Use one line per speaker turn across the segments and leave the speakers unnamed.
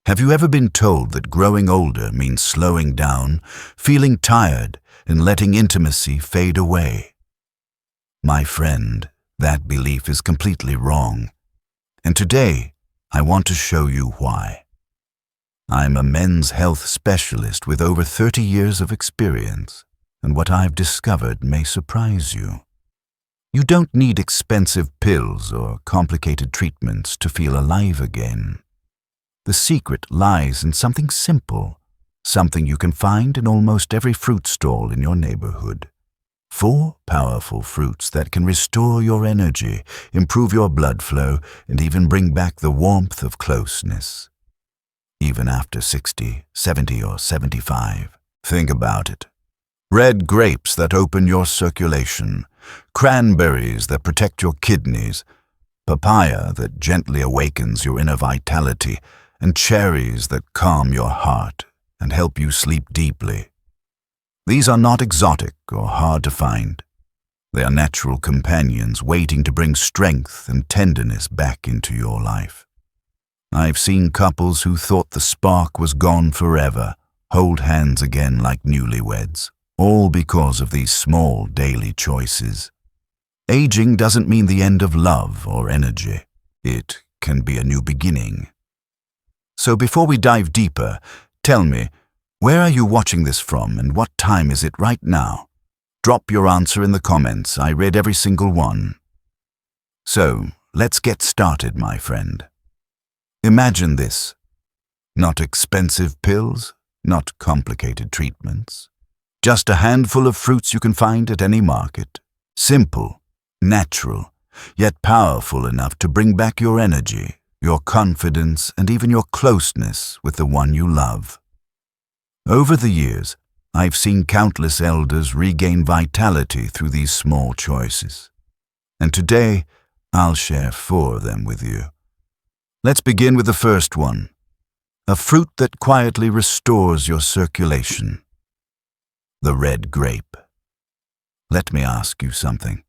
Have you ever been told that growing older means slowing down, feeling tired, and letting intimacy fade away? My friend, that belief is completely wrong. And today, I want to show you why. I'm a men's health specialist with over 30 years of experience, and what I've discovered may surprise you. You don't need expensive pills or complicated treatments to feel alive again. The secret lies in something simple, something you can find in almost every fruit stall in your neighborhood. 4 powerful fruits that can restore your energy, improve your blood flow, and even bring back the warmth of closeness. Even after 60, 70, or 75. Think about it. Red grapes that open your circulation, cranberries that protect your kidneys, papaya that gently awakens your inner vitality, and cherries that calm your heart and help you sleep deeply. These are not exotic or hard to find. They are natural companions waiting to bring strength and tenderness back into your life. I've seen couples who thought the spark was gone forever hold hands again like newlyweds, all because of these small daily choices. Aging doesn't mean the end of love or energy. It can be a new beginning. So before we dive deeper, tell me, where are you watching this from and what time is it right now? Drop your answer in the comments. I read every single one. So, let's get started, my friend. Imagine this. Not expensive pills, not complicated treatments. Just a handful of fruits you can find at any market. Simple, natural, yet powerful enough to bring back your energy, your confidence, and even your closeness with the one you love. Over the years, I've seen countless elders regain vitality through these small choices. And today, I'll share 4 of them with you. Let's begin with the first one. A fruit that quietly restores your circulation. The red grape. Let me ask you something.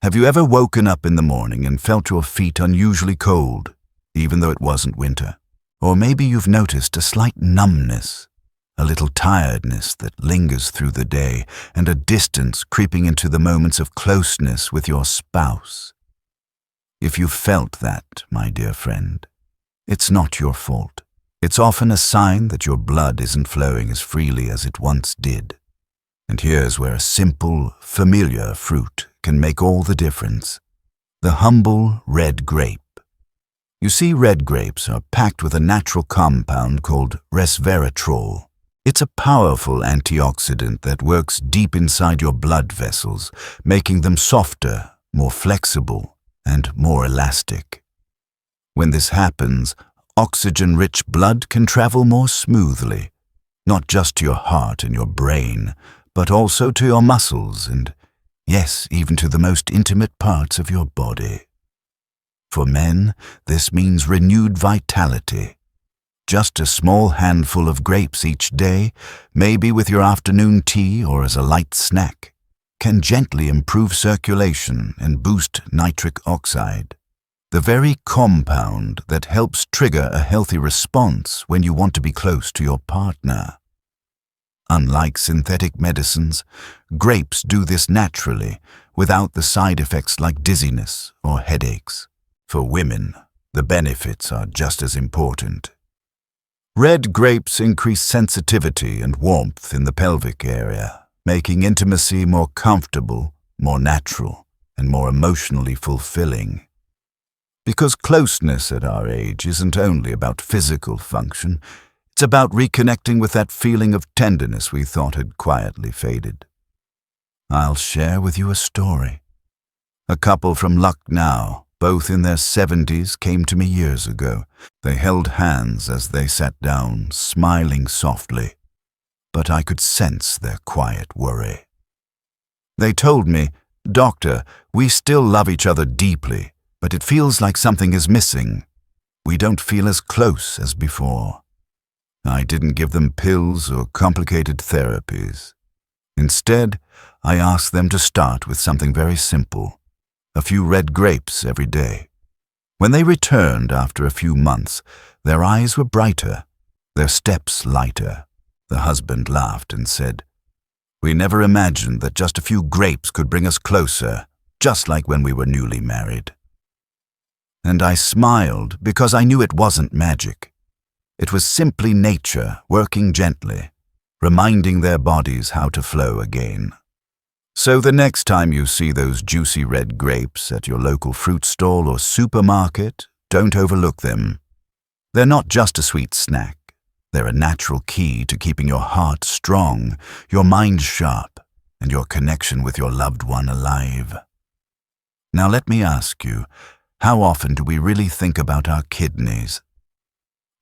Have you ever woken up in the morning and felt your feet unusually cold, even though it wasn't winter? Or maybe you've noticed a slight numbness, a little tiredness that lingers through the day, and a distance creeping into the moments of closeness with your spouse. If you've felt that, my dear friend, it's not your fault. It's often a sign that your blood isn't flowing as freely as it once did. And here's where a simple, familiar fruit can make all the difference. The humble red grape. You see, red grapes are packed with a natural compound called resveratrol. It's a powerful antioxidant that works deep inside your blood vessels, making them softer, more flexible, and more elastic. When this happens, oxygen-rich blood can travel more smoothly, not just to your heart and your brain, but also to your muscles and, yes, even to the most intimate parts of your body. For men, this means renewed vitality. Just a small handful of grapes each day, maybe with your afternoon tea or as a light snack, can gently improve circulation and boost nitric oxide, the very compound that helps trigger a healthy response when you want to be close to your partner. Unlike synthetic medicines, grapes do this naturally, without the side effects like dizziness or headaches. For women, the benefits are just as important. Red grapes increase sensitivity and warmth in the pelvic area, making intimacy more comfortable, more natural, and more emotionally fulfilling. Because closeness at our age isn't only about physical function, it's about reconnecting with that feeling of tenderness we thought had quietly faded. I'll share with you a story. A couple from Lucknow, both in their 70s, came to me years ago. They held hands as they sat down, smiling softly, but I could sense their quiet worry. They told me, "Doctor, we still love each other deeply, but it feels like something is missing. We don't feel as close as before." I didn't give them pills or complicated therapies. Instead, I asked them to start with something very simple. A few red grapes every day. When they returned after a few months, their eyes were brighter, their steps lighter. The husband laughed and said, "We never imagined that just a few grapes could bring us closer, just like when we were newly married." And I smiled because I knew it wasn't magic. It was simply nature working gently, reminding their bodies how to flow again. So the next time you see those juicy red grapes at your local fruit stall or supermarket, don't overlook them. They're not just a sweet snack. They're a natural key to keeping your heart strong, your mind sharp, and your connection with your loved one alive. Now let me ask you, how often do we really think about our kidneys?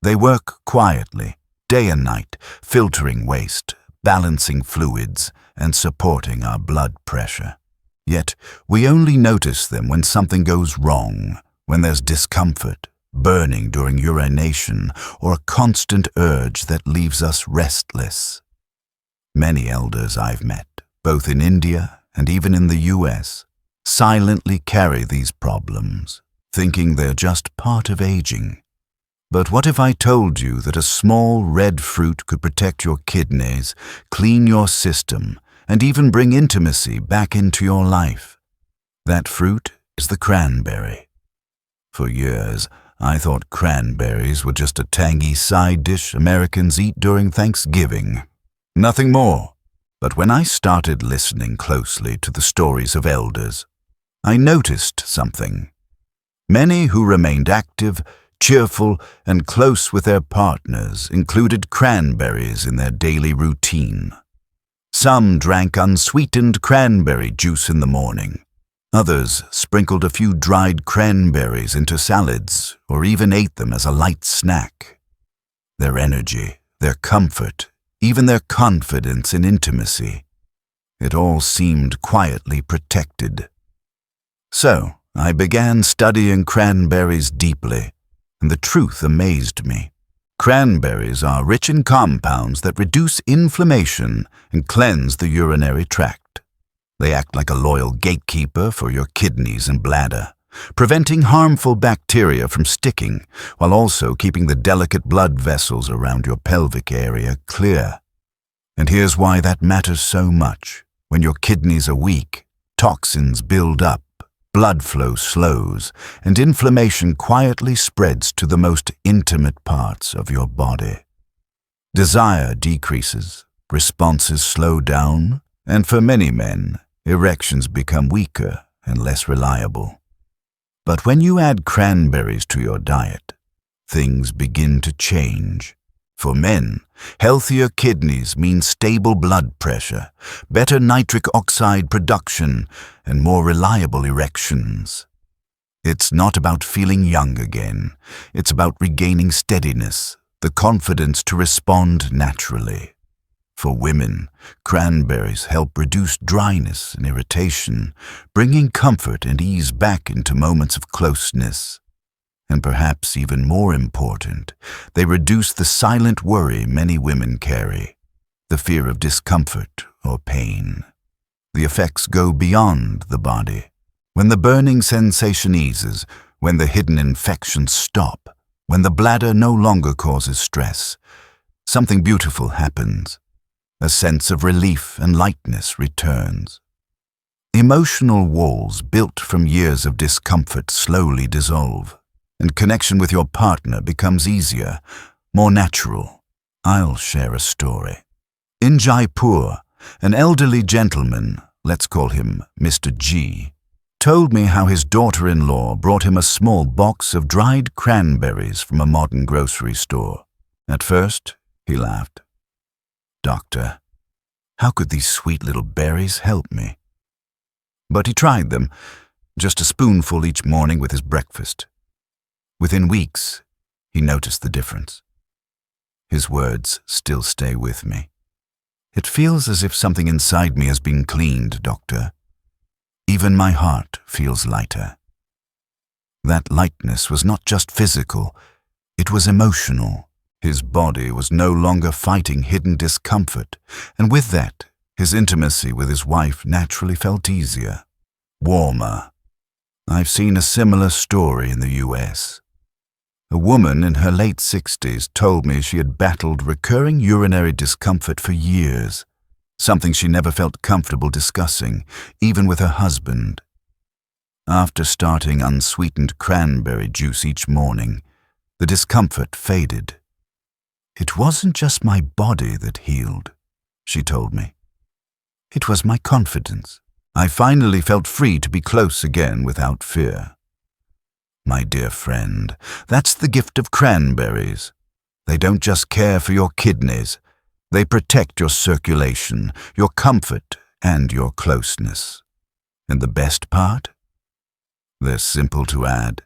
They work quietly, day and night, filtering waste, balancing fluids, and supporting our blood pressure. Yet, we only notice them when something goes wrong, when there's discomfort, burning during urination, or a constant urge that leaves us restless. Many elders I've met, both in India and even in the US, silently carry these problems, thinking they're just part of aging. But what if I told you that a small red fruit could protect your kidneys, clean your system, and even bring intimacy back into your life? That fruit is the cranberry. For years, I thought cranberries were just a tangy side dish Americans eat during Thanksgiving. Nothing more. But when I started listening closely to the stories of elders, I noticed something. Many who remained active, cheerful, and close with their partners included cranberries in their daily routine. Some drank unsweetened cranberry juice in the morning. Others sprinkled a few dried cranberries into salads or even ate them as a light snack. Their energy, their comfort, even their confidence in intimacy, it all seemed quietly protected. So I began studying cranberries deeply, and the truth amazed me. Cranberries are rich in compounds that reduce inflammation and cleanse the urinary tract. They act like a loyal gatekeeper for your kidneys and bladder, preventing harmful bacteria from sticking, while also keeping the delicate blood vessels around your pelvic area clear. And here's why that matters so much. When your kidneys are weak, toxins build up, blood flow slows, and inflammation quietly spreads to the most intimate parts of your body. Desire decreases, responses slow down, and for many men, erections become weaker and less reliable. But when you add cranberries to your diet, things begin to change. For men, healthier kidneys mean stable blood pressure, better nitric oxide production, and more reliable erections. It's not about feeling young again. It's about regaining steadiness, the confidence to respond naturally. For women, cranberries help reduce dryness and irritation, bringing comfort and ease back into moments of closeness. And perhaps even more important, they reduce the silent worry many women carry, the fear of discomfort or pain. The effects go beyond the body. When the burning sensation eases, when the hidden infections stop, when the bladder no longer causes stress, something beautiful happens. A sense of relief and lightness returns. Emotional walls built from years of discomfort slowly dissolve, and connection with your partner becomes easier, more natural. I'll share a story. In Jaipur, an elderly gentleman, let's call him Mr. G, told me how his daughter-in-law brought him a small box of dried cranberries from a modern grocery store. At first, he laughed. "Doctor, how could these sweet little berries help me?" But he tried them, just a spoonful each morning with his breakfast. Within weeks, he noticed the difference. His words still stay with me. "It feels as if something inside me has been cleaned, doctor. Even my heart feels lighter." That lightness was not just physical, it was emotional. His body was no longer fighting hidden discomfort, and with that, his intimacy with his wife naturally felt easier, warmer. I've seen a similar story in the US. A woman in her late 60s told me she had battled recurring urinary discomfort for years, something she never felt comfortable discussing, even with her husband. After starting unsweetened cranberry juice each morning, the discomfort faded. "It wasn't just my body that healed," she told me. "It was my confidence. I finally felt free to be close again without fear." My dear friend, that's the gift of cranberries. They don't just care for your kidneys. They protect your circulation, your comfort, and your closeness. And the best part? They're simple to add.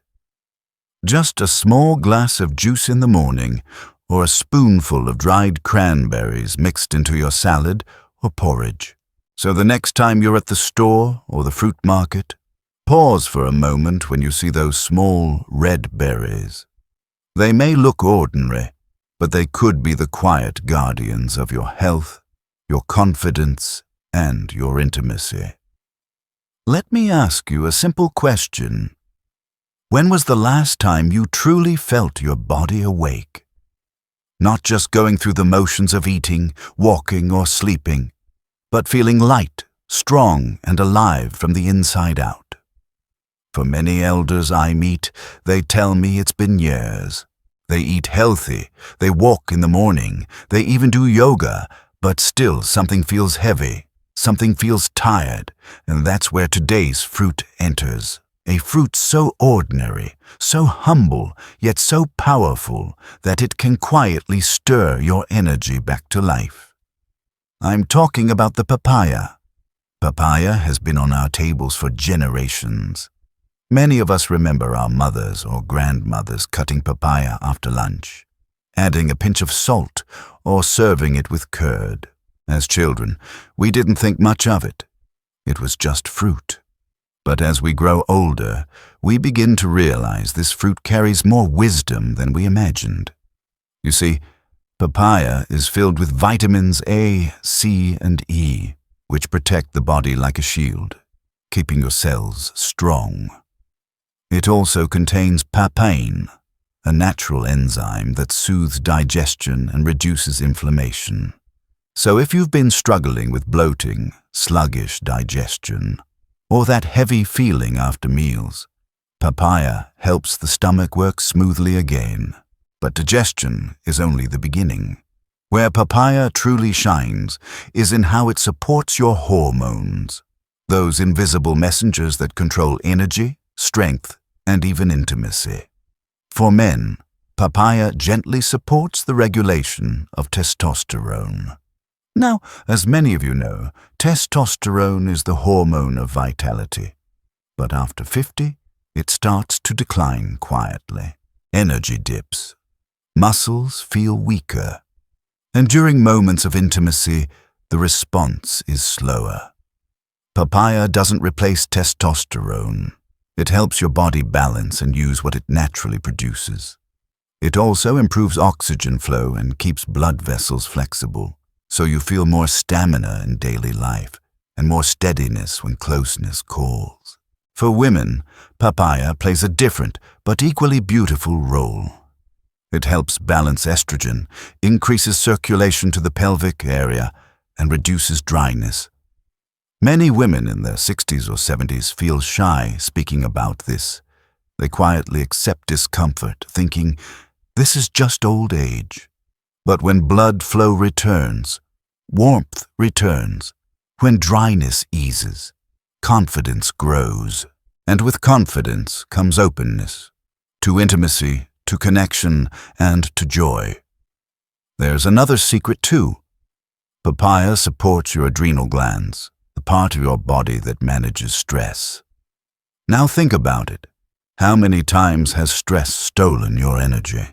Just a small glass of juice in the morning, or a spoonful of dried cranberries mixed into your salad or porridge. So the next time you're at the store or the fruit market, pause for a moment when you see those small red berries. They may look ordinary, but they could be the quiet guardians of your health, your confidence, and your intimacy. Let me ask you a simple question. When was the last time you truly felt your body awake? Not just going through the motions of eating, walking, or sleeping, but feeling light, strong, and alive from the inside out. For many elders I meet, they tell me it's been years. They eat healthy, they walk in the morning, they even do yoga, but still something feels heavy, something feels tired, and that's where today's fruit enters. A fruit so ordinary, so humble, yet so powerful that it can quietly stir your energy back to life. I'm talking about the papaya. Papaya has been on our tables for generations. Many of us remember our mothers or grandmothers cutting papaya after lunch, adding a pinch of salt, or serving it with curd. As children, we didn't think much of it. It was just fruit. But as we grow older, we begin to realize this fruit carries more wisdom than we imagined. You see, papaya is filled with vitamins A, C, and E, which protect the body like a shield, keeping your cells strong. It also contains papain, a natural enzyme that soothes digestion and reduces inflammation. So if you've been struggling with bloating, sluggish digestion, or that heavy feeling after meals, papaya helps the stomach work smoothly again. But digestion is only the beginning. Where papaya truly shines is in how it supports your hormones, those invisible messengers that control energy, strength, and even intimacy. For men, papaya gently supports the regulation of testosterone. Now, as many of you know, testosterone is the hormone of vitality. But after 50, it starts to decline quietly. Energy dips. Muscles feel weaker. And during moments of intimacy, the response is slower. Papaya doesn't replace testosterone. It helps your body balance and use what it naturally produces. It also improves oxygen flow and keeps blood vessels flexible, so you feel more stamina in daily life and more steadiness when closeness calls. For women, papaya plays a different but equally beautiful role. It helps balance estrogen, increases circulation to the pelvic area, and reduces dryness. Many women in their 60s or 70s feel shy speaking about this. They quietly accept discomfort, thinking, this is just old age. But when blood flow returns, warmth returns, when dryness eases, confidence grows. And with confidence comes openness, to intimacy, to connection, and to joy. There's another secret too. Papaya supports your adrenal glands, the part of your body that manages stress. Now think about it. How many times has stress stolen your energy?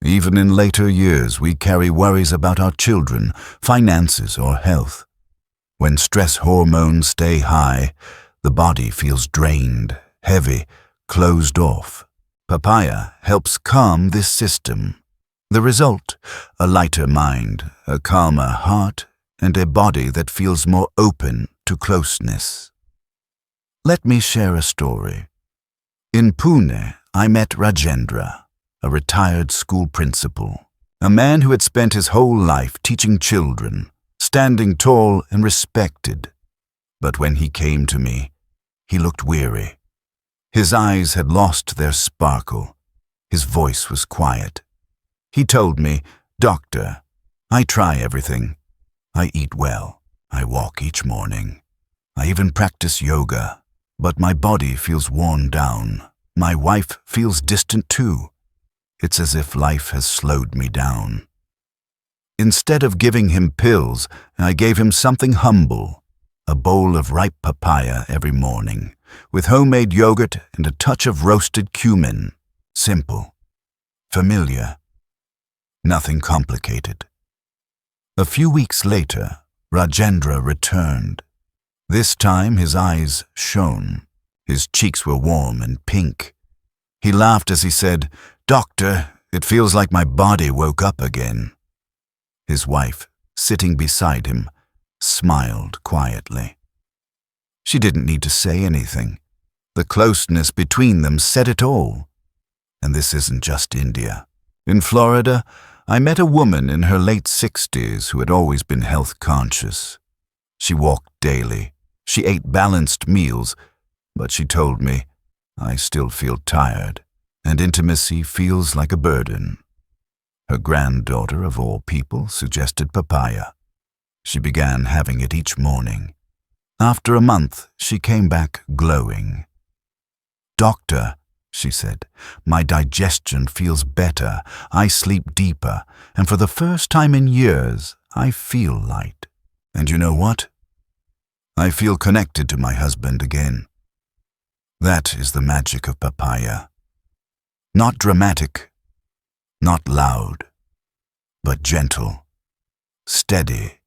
Even in later years, we carry worries about our children, finances, or health. When stress hormones stay high, the body feels drained, heavy, closed off. Papaya helps calm this system. The result, a lighter mind, a calmer heart, and a body that feels more open to closeness. Let me share a story. In Pune, I met Rajendra. a retired school principal, a man who had spent his whole life teaching children, standing tall and respected. But when he came to me, he looked weary. His eyes had lost their sparkle. His voice was quiet. He told me, "Doctor, I try everything. I eat well. I walk each morning. I even practice yoga. But my body feels worn down. My wife feels distant too. It's as if life has slowed me down." Instead of giving him pills, I gave him something humble, a bowl of ripe papaya every morning, with homemade yogurt and a touch of roasted cumin. Simple, familiar, nothing complicated. A few weeks later, Rajendra returned. This time his eyes shone. His cheeks were warm and pink. He laughed as he said, "Doctor, it feels like my body woke up again." His wife, sitting beside him, smiled quietly. She didn't need to say anything. The closeness between them said it all. And this isn't just India. In Florida, I met a woman in her late 60s who had always been health conscious. She walked daily. She ate balanced meals, but she told me, "I still feel tired, and intimacy feels like a burden." Her granddaughter, of all people, suggested papaya. She began having it each morning. After a month, she came back glowing. "Doctor," she said, "my digestion feels better, I sleep deeper, and for the first time in years, I feel light. And you know what? I feel connected to my husband again." That is the magic of papaya. Not dramatic, not loud, but gentle, steady,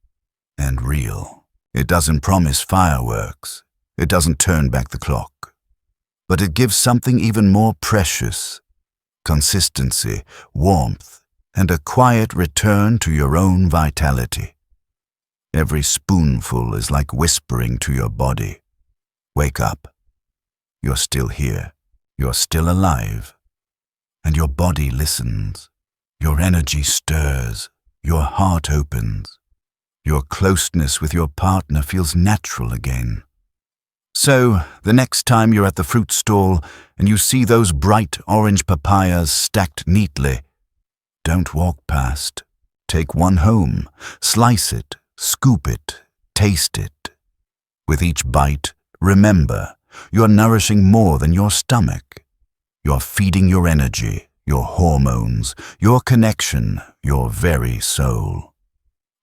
and real. It doesn't promise fireworks. It doesn't turn back the clock. But it gives something even more precious: consistency, warmth, and a quiet return to your own vitality. Every spoonful is like whispering to your body, "Wake up. You're still here. You're still alive." And your body listens. Your energy stirs. Your heart opens. Your closeness with your partner feels natural again. So, the next time you're at the fruit stall and you see those bright orange papayas stacked neatly, don't walk past. Take one home. Slice it. Scoop it. Taste it. With each bite, remember, you're nourishing more than your stomach. You're feeding your energy, your hormones, your connection, your very soul.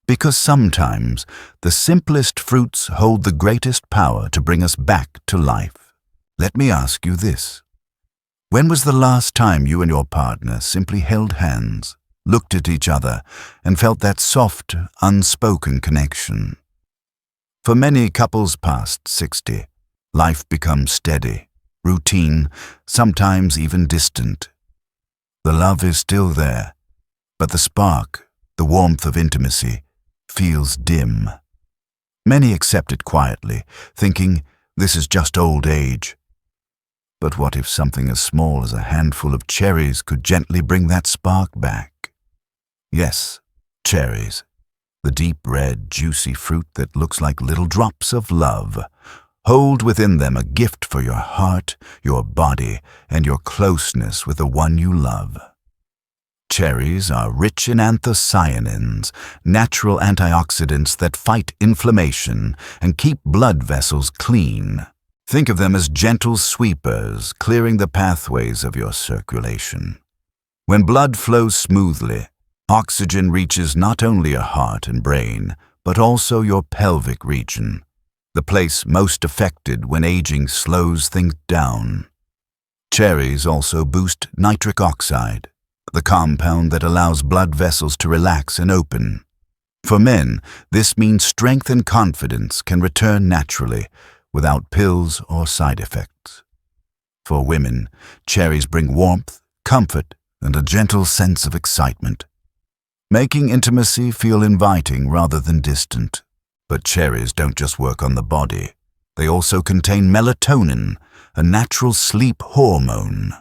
Because sometimes the simplest fruits hold the greatest power to bring us back to life. Let me ask you this. When was the last time you and your partner simply held hands, looked at each other, and felt that soft, unspoken connection? For many couples past 60, life becomes steady, routine, sometimes even distant. The love is still there, but the spark, the warmth of intimacy, feels dim. Many accept it quietly, thinking, "This is just old age." But what if something as small as a handful of cherries could gently bring that spark back? Yes, cherries. The deep red, juicy fruit that looks like little drops of love, hold within them a gift for your heart, your body, and your closeness with the one you love. Cherries are rich in anthocyanins, natural antioxidants that fight inflammation and keep blood vessels clean. Think of them as gentle sweepers, clearing the pathways of your circulation. When blood flows smoothly, oxygen reaches not only your heart and brain, but also your pelvic region, the place most affected when aging slows things down. Cherries also boost nitric oxide, the compound that allows blood vessels to relax and open. For men, this means strength and confidence can return naturally, without pills or side effects. For women, cherries bring warmth, comfort, and a gentle sense of excitement, making intimacy feel inviting rather than distant. But cherries don't just work on the body. They also contain melatonin, a natural sleep hormone.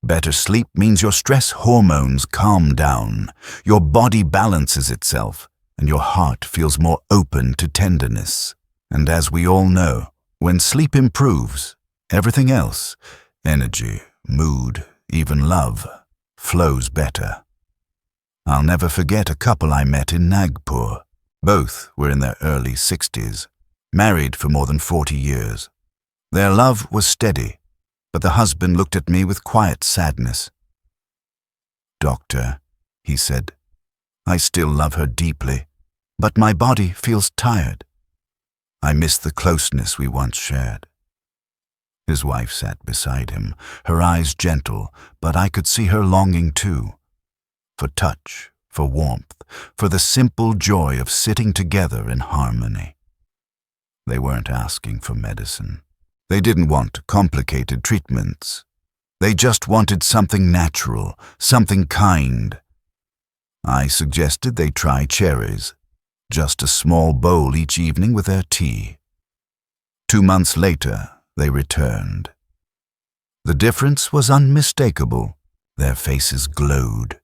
Better sleep means your stress hormones calm down, your body balances itself, and your heart feels more open to tenderness. And as we all know, when sleep improves, everything else, energy, mood, even love, flows better. I'll never forget a couple I met in Nagpur. Both were in their early 60s, married for more than 40 years. Their love was steady, but the husband looked at me with quiet sadness. "Doctor," he said, "I still love her deeply, but my body feels tired. I miss the closeness we once shared." His wife sat beside him, her eyes gentle, but I could see her longing too. For touch, for warmth, for the simple joy of sitting together in harmony. They weren't asking for medicine. They didn't want complicated treatments. They just wanted something natural, something kind. I suggested they try cherries, just a small bowl each evening with their tea. 2 months later, they returned. The difference was unmistakable. Their faces glowed.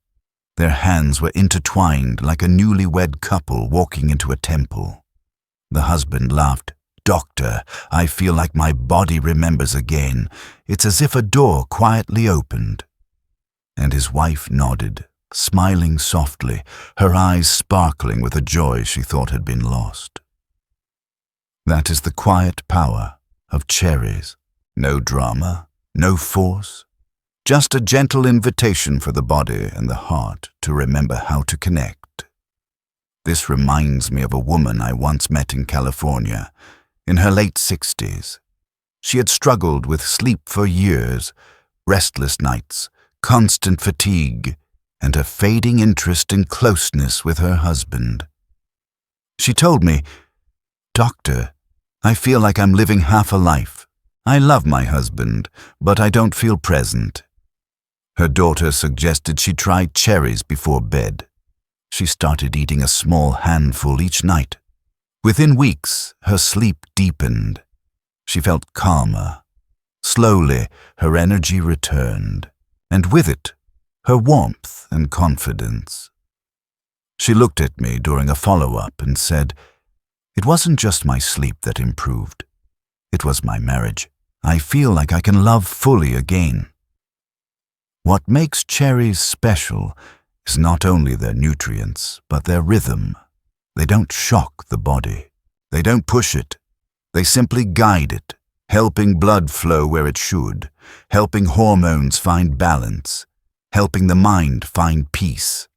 Their hands were intertwined like a newlywed couple walking into a temple. The husband laughed. "Doctor, I feel like my body remembers again. It's as if a door quietly opened." And his wife nodded, smiling softly, her eyes sparkling with a joy she thought had been lost. That is the quiet power of cherries. No drama, no force, just a gentle invitation for the body and the heart to remember how to connect. This reminds me of a woman I once met in California, in her late 60s. She had struggled with sleep for years, restless nights, constant fatigue, and a fading interest in closeness with her husband. She told me, "Doctor, I feel like I'm living half a life. I love my husband, but I don't feel present." Her daughter suggested she try cherries before bed. She started eating a small handful each night. Within weeks, her sleep deepened. She felt calmer. Slowly, her energy returned, and with it, her warmth and confidence. She looked at me during a follow-up and said, "It wasn't just my sleep that improved. It was my marriage. I feel like I can love fully again." What makes cherries special is not only their nutrients, but their rhythm. They don't shock the body. They don't push it. They simply guide it, helping blood flow where it should, helping hormones find balance, helping the mind find peace.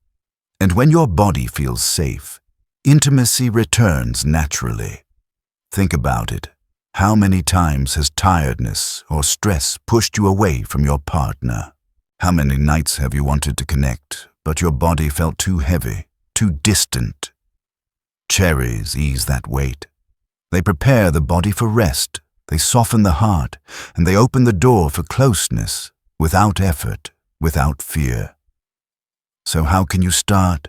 And when your body feels safe, intimacy returns naturally. Think about it. How many times has tiredness or stress pushed you away from your partner? How many nights have you wanted to connect, but your body felt too heavy, too distant? Cherries ease that weight. They prepare the body for rest, they soften the heart, and they open the door for closeness, without effort, without fear. So how can you start?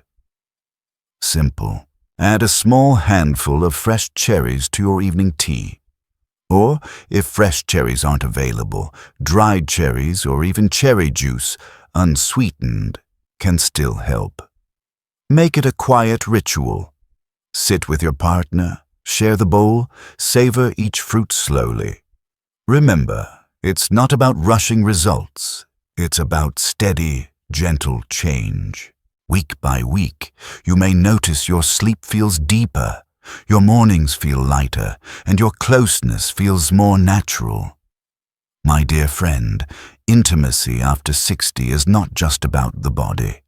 Simple. Add a small handful of fresh cherries to your evening tea. Or, if fresh cherries aren't available, dried cherries or even cherry juice, unsweetened, can still help. Make it a quiet ritual. Sit with your partner, share the bowl, savor each fruit slowly. Remember, it's not about rushing results. It's about steady, gentle change. Week by week, you may notice your sleep feels deeper, your mornings feel lighter, and your closeness feels more natural. My dear friend, intimacy after 60 is not just about the body.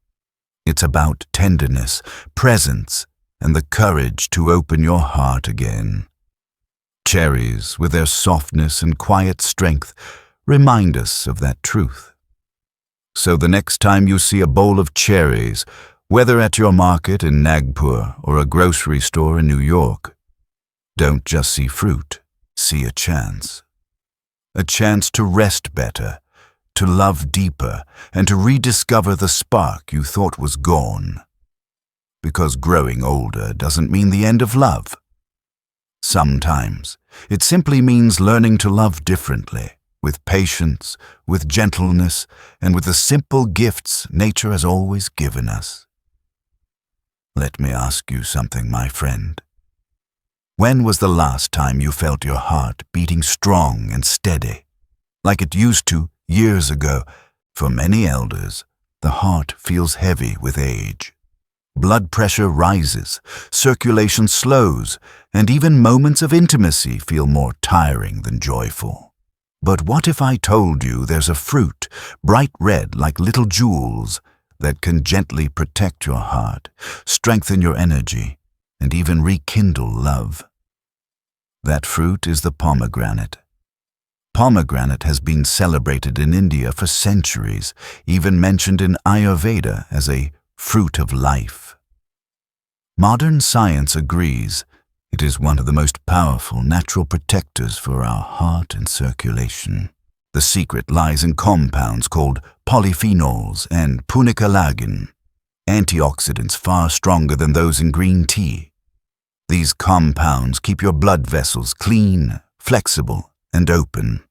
It's about tenderness, presence, and the courage to open your heart again. Cherries, with their softness and quiet strength, remind us of that truth. So the next time you see a bowl of cherries, whether at your market in Nagpur or a grocery store in New York, don't just see fruit, see a chance. A chance to rest better, to love deeper, and to rediscover the spark you thought was gone. Because growing older doesn't mean the end of love. Sometimes it simply means learning to love differently, with patience, with gentleness, and with the simple gifts nature has always given us. Let me ask you something, my friend. When was the last time you felt your heart beating strong and steady, like it used to years ago? For many elders, the heart feels heavy with age. Blood pressure rises, circulation slows, and even moments of intimacy feel more tiring than joyful. But what if I told you there's a fruit, bright red like little jewels, that can gently protect your heart, strengthen your energy, and even rekindle love? That fruit is the pomegranate. Pomegranate has been celebrated in India for centuries, even mentioned in Ayurveda as a fruit of life. Modern science agrees it is one of the most powerful natural protectors for our heart and circulation. The secret lies in compounds called polyphenols and punicalagin, antioxidants far stronger than those in green tea. These compounds keep your blood vessels clean, flexible, and open,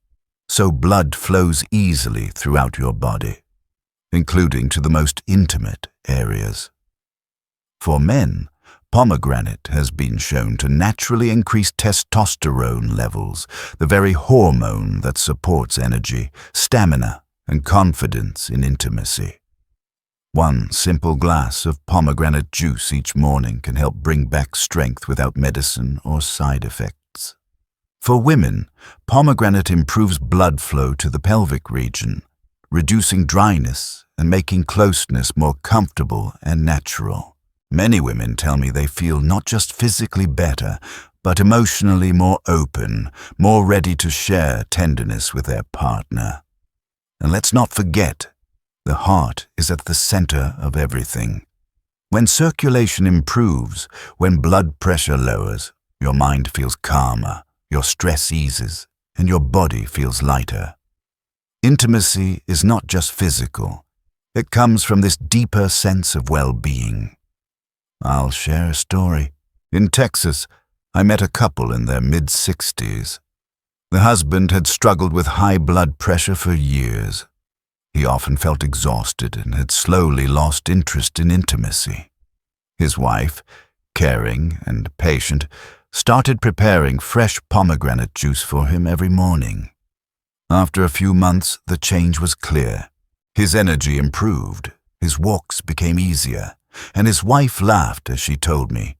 so blood flows easily throughout your body, including to the most intimate areas. For men, pomegranate has been shown to naturally increase testosterone levels, the very hormone that supports energy, stamina, and confidence in intimacy. One simple glass of pomegranate juice each morning can help bring back strength without medicine or side effects. For women, pomegranate improves blood flow to the pelvic region, reducing dryness and making closeness more comfortable and natural. Many women tell me they feel not just physically better, but emotionally more open, more ready to share tenderness with their partner. And let's not forget, the heart is at the center of everything. When circulation improves, when blood pressure lowers, your mind feels calmer, your stress eases, and your body feels lighter. Intimacy is not just physical. It comes from this deeper sense of well-being. I'll share a story. In Texas, I met a couple in their mid-60s. The husband had struggled with high blood pressure for years. He often felt exhausted and had slowly lost interest in intimacy. His wife, caring and patient, started preparing fresh pomegranate juice for him every morning. After a few months, the change was clear. His energy improved, his walks became easier, and his wife laughed as she told me,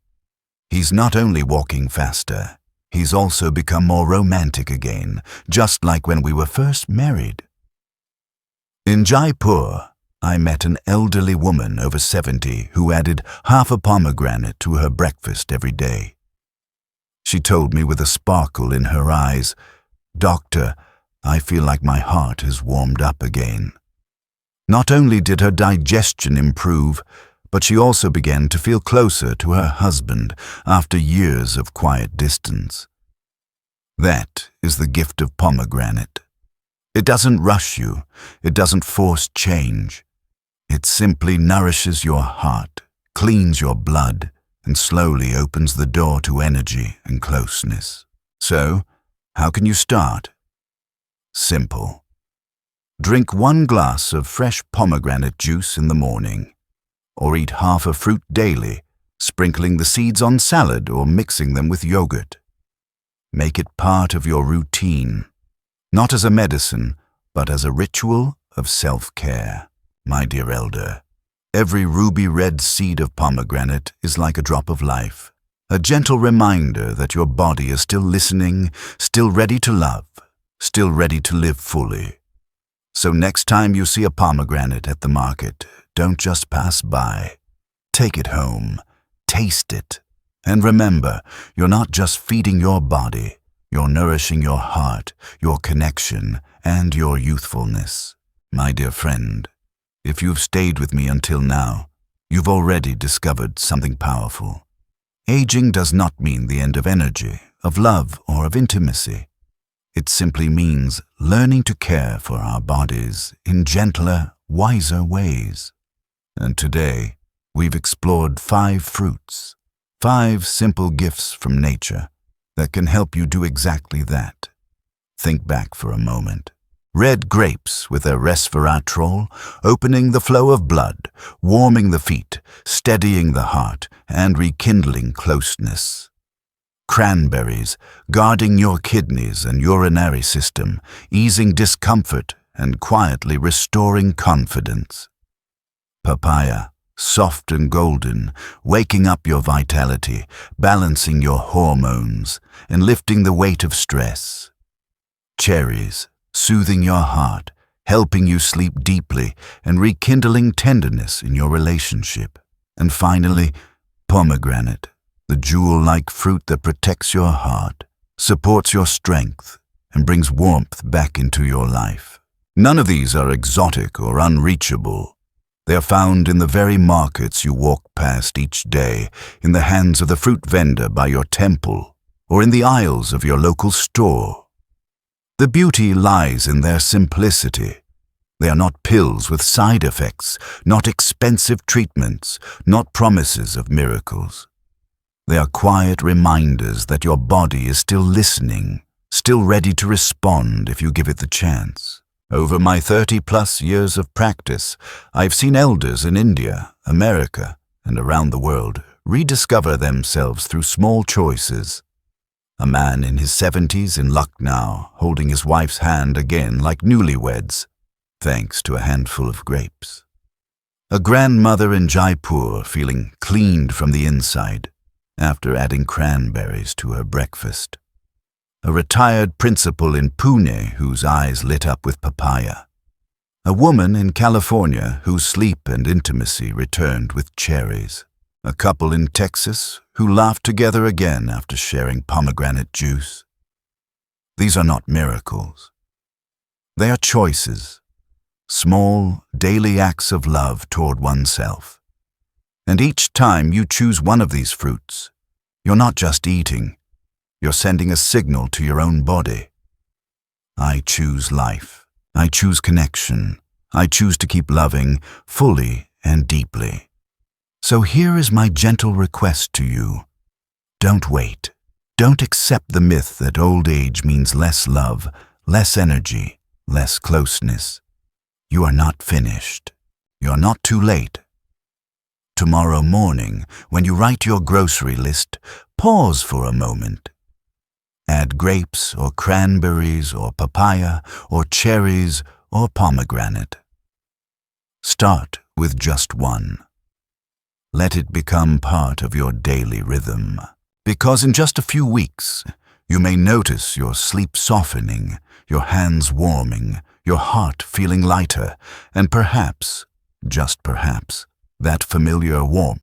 "He's not only walking faster, he's also become more romantic again, just like when we were first married." In Jaipur, I met an elderly woman over 70 who added half a pomegranate to her breakfast every day. She told me with a sparkle in her eyes, "Doctor, I feel like my heart has warmed up again." Not only did her digestion improve, but she also began to feel closer to her husband after years of quiet distance. That is the gift of pomegranate. It doesn't rush you, it doesn't force change. It simply nourishes your heart, cleans your blood, and slowly opens the door to energy and closeness. So, how can you start? Simple. Drink 1 glass of fresh pomegranate juice in the morning, or eat half a fruit daily, sprinkling the seeds on salad or mixing them with yogurt. Make it part of your routine, not as a medicine, but as a ritual of self-care. My dear elder, every ruby red seed of pomegranate is like a drop of life, a gentle reminder that your body is still listening, still ready to love, still ready to live fully. So next time you see a pomegranate at the market, don't just pass by. Take it home, taste it, and remember, you're not just feeding your body, you're nourishing your heart, your connection, and your youthfulness. My dear friend, if you've stayed with me until now, you've already discovered something powerful. Aging does not mean the end of energy, of love, or of intimacy. It simply means learning to care for our bodies in gentler, wiser ways. And today, we've explored 5 fruits, 5 simple gifts from nature that can help you do exactly that. Think back for a moment. Red grapes with their resveratrol, opening the flow of blood, warming the feet, steadying the heart, and rekindling closeness. Cranberries, guarding your kidneys and urinary system, easing discomfort and quietly restoring confidence. Papaya, soft and golden, waking up your vitality, balancing your hormones, and lifting the weight of stress. Cherries, soothing your heart, helping you sleep deeply, and rekindling tenderness in your relationship. And finally, pomegranate, the jewel-like fruit that protects your heart, supports your strength, and brings warmth back into your life. None of these are exotic or unreachable. They are found in the very markets you walk past each day, in the hands of the fruit vendor by your temple, or in the aisles of your local store. The beauty lies in their simplicity. They are not pills with side effects, not expensive treatments, not promises of miracles. They are quiet reminders that your body is still listening, still ready to respond if you give it the chance. Over my 30-plus years of practice, I've seen elders in India, America, and around the world rediscover themselves through small choices. A man in his 70s in Lucknow holding his wife's hand again like newlyweds, thanks to a handful of grapes. A grandmother in Jaipur feeling cleaned from the inside after adding cranberries to her breakfast. A retired principal in Pune whose eyes lit up with papaya. A woman in California whose sleep and intimacy returned with cherries. A couple in Texas who laughed together again after sharing pomegranate juice. These are not miracles. They are choices, small, daily acts of love toward oneself. And each time you choose one of these fruits, you're not just eating, you're sending a signal to your own body. I choose life. I choose connection. I choose to keep loving fully and deeply. So here is my gentle request to you. Don't wait. Don't accept the myth that old age means less love, less energy, less closeness. You are not finished. You are not too late. Tomorrow morning, when you write your grocery list, pause for a moment. Add grapes or cranberries or papaya or cherries or pomegranate. Start with just one. Let it become part of your daily rhythm, because in just a few weeks, you may notice your sleep softening, your hands warming, your heart feeling lighter, and perhaps, just perhaps, that familiar warmth